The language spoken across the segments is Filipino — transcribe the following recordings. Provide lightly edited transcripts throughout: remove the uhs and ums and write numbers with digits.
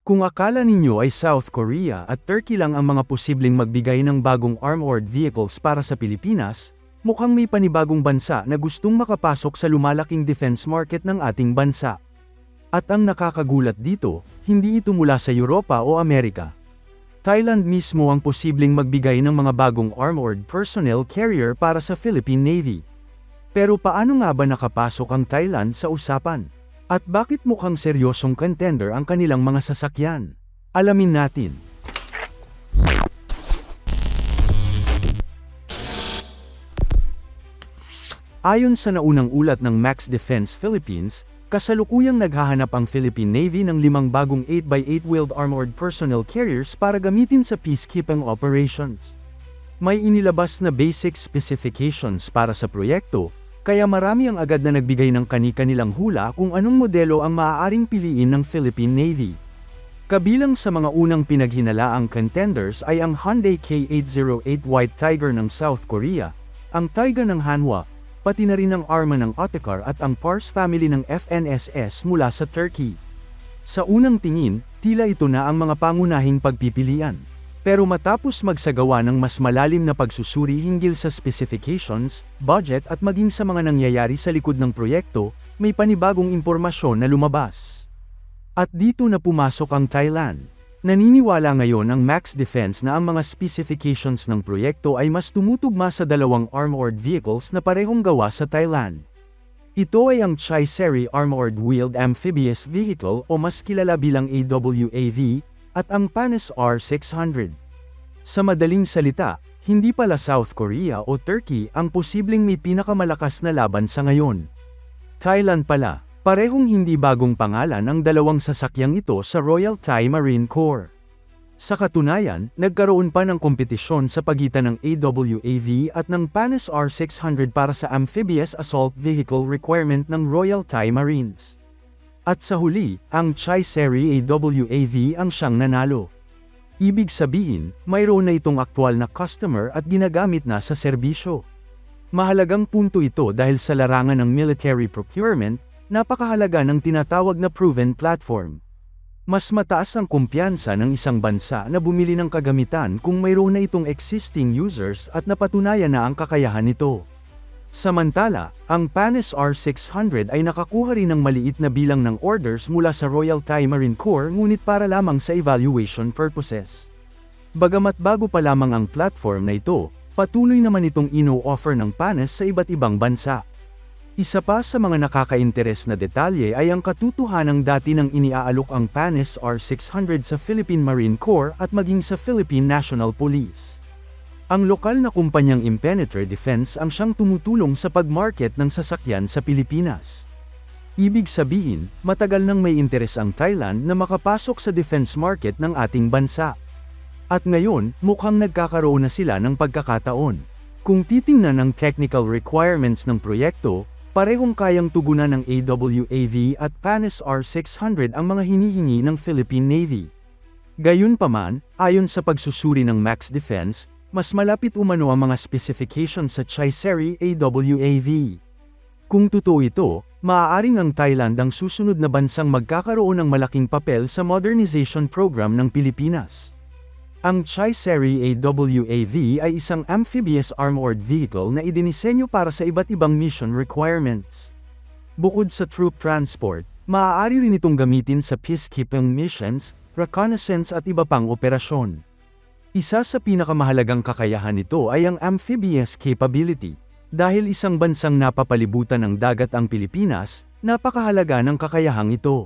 Kung akala ninyo ay South Korea at Turkey lang ang mga posibleng magbigay ng bagong armored vehicles para sa Pilipinas, mukhang may panibagong bansa na gustong makapasok sa lumalaking defense market ng ating bansa. At ang nakakagulat dito, hindi ito mula sa Europa o Amerika. Thailand mismo ang posibleng magbigay ng mga bagong armored personnel carrier para sa Philippine Navy. Pero paano nga ba nakapasok ang Thailand sa usapan? At bakit mukhang seryosong contender ang kanilang mga sasakyan? Alamin natin. Ayon sa naunang ulat ng Max Defense Philippines, kasalukuyang naghahanap ang Philippine Navy ng 5 bagong 8x8 wheeled armored personnel carriers para gamitin sa peacekeeping operations. May inilabas na basic specifications para sa proyekto, kaya marami ang agad na nagbigay ng kani-kanilang hula kung anong modelo ang maaaring piliin ng Philippine Navy. Kabilang sa mga unang pinaghinalaang contenders ay ang Hyundai K808 White Tiger ng South Korea, ang Taycan ng Hanwha, pati na rin ang Arma ng Otokar at ang Pars family ng FNSS mula sa Turkey. Sa unang tingin, tila ito na ang mga pangunahing pagpipilian. Pero matapos magsagawa ng mas malalim na pagsusuri hinggil sa specifications, budget at maging sa mga nangyayari sa likod ng proyekto, may panibagong impormasyon na lumabas. At dito na pumasok ang Thailand. Naniniwala ngayon ang Max Defense na ang mga specifications ng proyekto ay mas tumutugma sa dalawang armored vehicles na parehong gawa sa Thailand. Ito ay ang Chai-Seri Armored Wheeled Amphibious Vehicle o mas kilala bilang AWAV, at ang Panis R600. Sa madaling salita, hindi pala South Korea o Turkey ang posibleng may pinakamalakas na laban sa ngayon. Thailand pala, parehong hindi bagong pangalan ang dalawang sasakyang ito sa Royal Thai Marine Corps. Sa katunayan, nagkaroon pa ng kompetisyon sa pagitan ng AWAV at ng Panis R600 para sa Amphibious Assault Vehicle requirement ng Royal Thai Marines. At sa huli, ang Chai-Seri AWAV ang siyang nanalo. Ibig sabihin, mayroon na itong aktwal na customer at ginagamit na sa serbisyo. Mahalagang punto ito dahil sa larangan ng military procurement, napakahalaga ng tinatawag na proven platform. Mas mataas ang kumpiyansa ng isang bansa na bumili ng kagamitan kung mayroon na itong existing users at napatunayan na ang kakayahan nito. Samantala, ang Panis R600 ay nakakuha rin ng maliit na bilang ng orders mula sa Royal Thai Marine Corps ngunit para lamang sa evaluation purposes. Bagamat bago pa lamang ang platform na ito, patuloy naman itong ino-offer ng Panis sa iba't ibang bansa. Isa pa sa mga nakakainteres na detalye ay ang katotohanang dati nang iniaalok ang Panis R600 sa Philippine Marine Corps at maging sa Philippine National Police. Ang lokal na kumpanyang Impenetre Defense ang siyang tumutulong sa pag-market ng sasakyan sa Pilipinas. Ibig sabihin, matagal nang may interes ang Thailand na makapasok sa defense market ng ating bansa. At ngayon, mukhang nagkakaroon na sila ng pagkakataon. Kung titingnan ang technical requirements ng proyekto, parehong kayang tugunan ng AWAV at Panis R600 ang mga hinihingi ng Philippine Navy. Gayunpaman, ayon sa pagsusuri ng Max Defense, mas malapit umano ang mga specifications sa Chai-Seri AWAV. Kung totoo ito, maaaring ang Thailand ang susunod na bansang magkakaroon ng malaking papel sa modernization program ng Pilipinas. Ang Chai-Seri AWAV ay isang amphibious armored vehicle na idinisenyo para sa iba't ibang mission requirements. Bukod sa troop transport, maaari rin itong gamitin sa peacekeeping missions, reconnaissance at iba pang operasyon. Isa sa pinakamahalagang kakayahan nito ay ang amphibious capability. Dahil isang bansang napapalibutan ng dagat ang Pilipinas, napakahalaga ng kakayahang ito.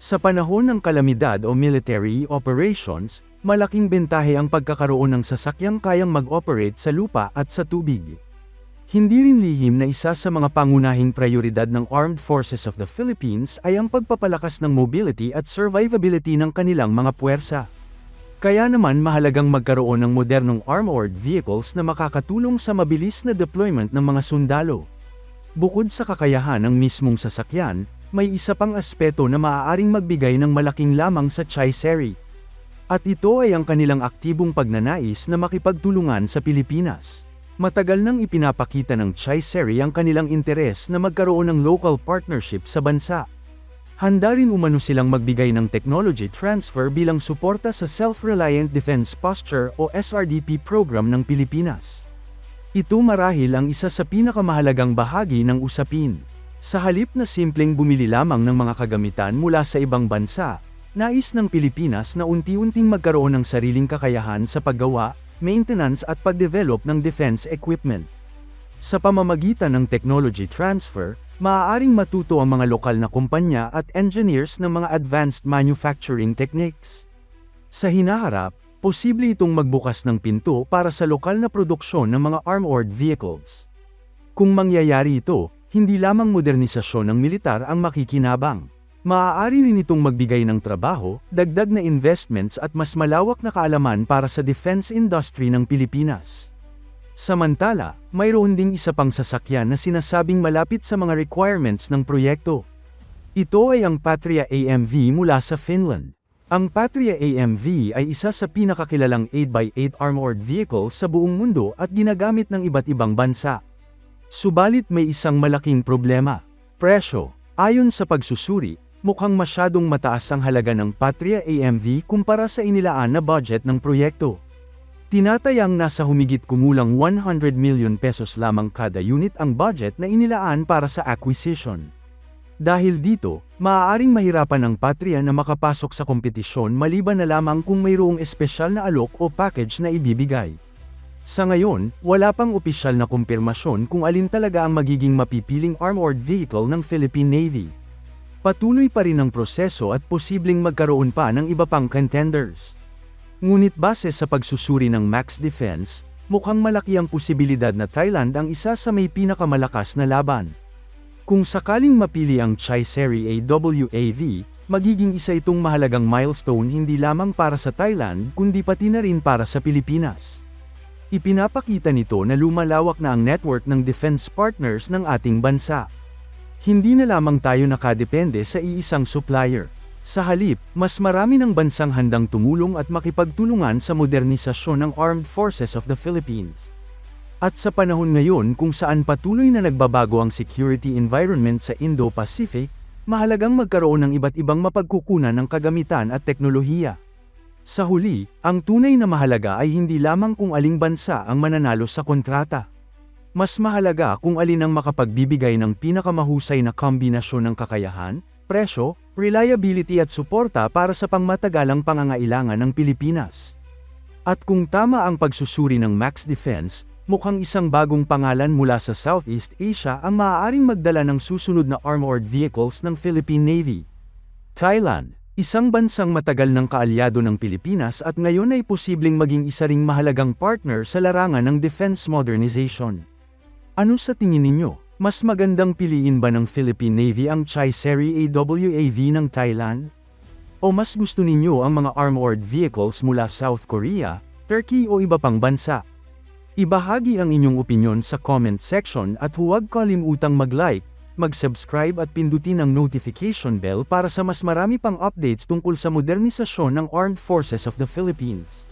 Sa panahon ng kalamidad o military operations, malaking bentahe ang pagkakaroon ng sasakyang kayang mag-operate sa lupa at sa tubig. Hindi rin lihim na isa sa mga pangunahing prioridad ng Armed Forces of the Philippines ay ang pagpapalakas ng mobility at survivability ng kanilang mga puwersa. Kaya naman mahalagang magkaroon ng modernong armored vehicles na makakatulong sa mabilis na deployment ng mga sundalo. Bukod sa kakayahan ng mismong sasakyan, may isa pang aspeto na maaaring magbigay ng malaking lamang sa Chai-Seri. At ito ay ang kanilang aktibong pagnanais na makipagtulungan sa Pilipinas. Matagal nang ipinapakita ng Chai-Seri ang kanilang interes na magkaroon ng local partnership sa bansa. Handa rin umano silang magbigay ng technology transfer bilang suporta sa Self-Reliant Defense Posture o SRDP program ng Pilipinas. Ito marahil ang isa sa pinakamahalagang bahagi ng usapin. Sa halip na simpleng bumili lamang ng mga kagamitan mula sa ibang bansa, nais ng Pilipinas na unti-unting magkaroon ng sariling kakayahan sa paggawa, maintenance at pagdevelop ng defense equipment. Sa pamamagitan ng technology transfer, maaaring matuto ang mga lokal na kumpanya at engineers ng mga advanced manufacturing techniques. Sa hinaharap, posible itong magbukas ng pinto para sa lokal na produksyon ng mga armored vehicles. Kung mangyayari ito, hindi lamang modernisasyon ng militar ang makikinabang. Maaari rin itong magbigay ng trabaho, dagdag na investments at mas malawak na kaalaman para sa defense industry ng Pilipinas. Samantala, mayroon ding isa pang sasakyan na sinasabing malapit sa mga requirements ng proyekto. Ito ay ang Patria AMV mula sa Finland. Ang Patria AMV ay isa sa pinakakilalang 8x8 armored vehicle sa buong mundo at ginagamit ng iba't ibang bansa. Subalit may isang malaking problema: presyo. Ayon sa pagsusuri, mukhang masyadong mataas ang halaga ng Patria AMV kumpara sa inilaan na budget ng proyekto. Tinatayang nasa humigit kumulang 100 million pesos lamang kada unit ang budget na inilaan para sa acquisition. Dahil dito, maaaring mahirapan ang Patria na makapasok sa kompetisyon maliban na lamang kung mayroong espesyal na alok o package na ibibigay. Sa ngayon, wala pang opisyal na kumpirmasyon kung alin talaga ang magiging mapipiling armored vehicle ng Philippine Navy. Patuloy pa rin ang proseso at posibleng magkaroon pa ng iba pang contenders. Ngunit base sa pagsusuri ng Max Defense, mukhang malaki ang posibilidad na Thailand ang isa sa may pinakamalakas na laban. Kung sakaling mapili ang Chai Serie AWAV, magiging isa itong mahalagang milestone hindi lamang para sa Thailand kundi pati na rin para sa Pilipinas. Ipinapakita nito na lumalawak na ang network ng defense partners ng ating bansa. Hindi na lamang tayo nakadepende sa iisang supplier. Sa halip, mas marami ng bansang handang tumulong at makipagtulungan sa modernisasyon ng Armed Forces of the Philippines. At sa panahon ngayon kung saan patuloy na nagbabago ang security environment sa Indo-Pacific, mahalagang magkaroon ng iba't ibang mapagkukunan ng kagamitan at teknolohiya. Sa huli, ang tunay na mahalaga ay hindi lamang kung aling bansa ang mananalo sa kontrata. Mas mahalaga kung alin ang makapagbibigay ng pinakamahusay na kombinasyon ng kakayahan, presyo, reliability at suporta para sa pangmatagalang pangangailangan ng Pilipinas. At kung tama ang pagsusuri ng Max Defense, mukhang isang bagong pangalan mula sa Southeast Asia ang maaaring magdala ng susunod na armored vehicles ng Philippine Navy. Thailand, isang bansang matagal ng kaalyado ng Pilipinas at ngayon ay posibleng maging isa ring mahalagang partner sa larangan ng defense modernization. Ano sa tingin ninyo? Mas magandang piliin ba ng Philippine Navy ang Chai Serie AWAV ng Thailand? O mas gusto ninyo ang mga armored vehicles mula South Korea, Turkey o iba pang bansa? Ibahagi ang inyong opinyon sa comment section at huwag kalimutang mag-like, mag-subscribe at pindutin ang notification bell para sa mas marami pang updates tungkol sa modernisasyon ng Armed Forces of the Philippines.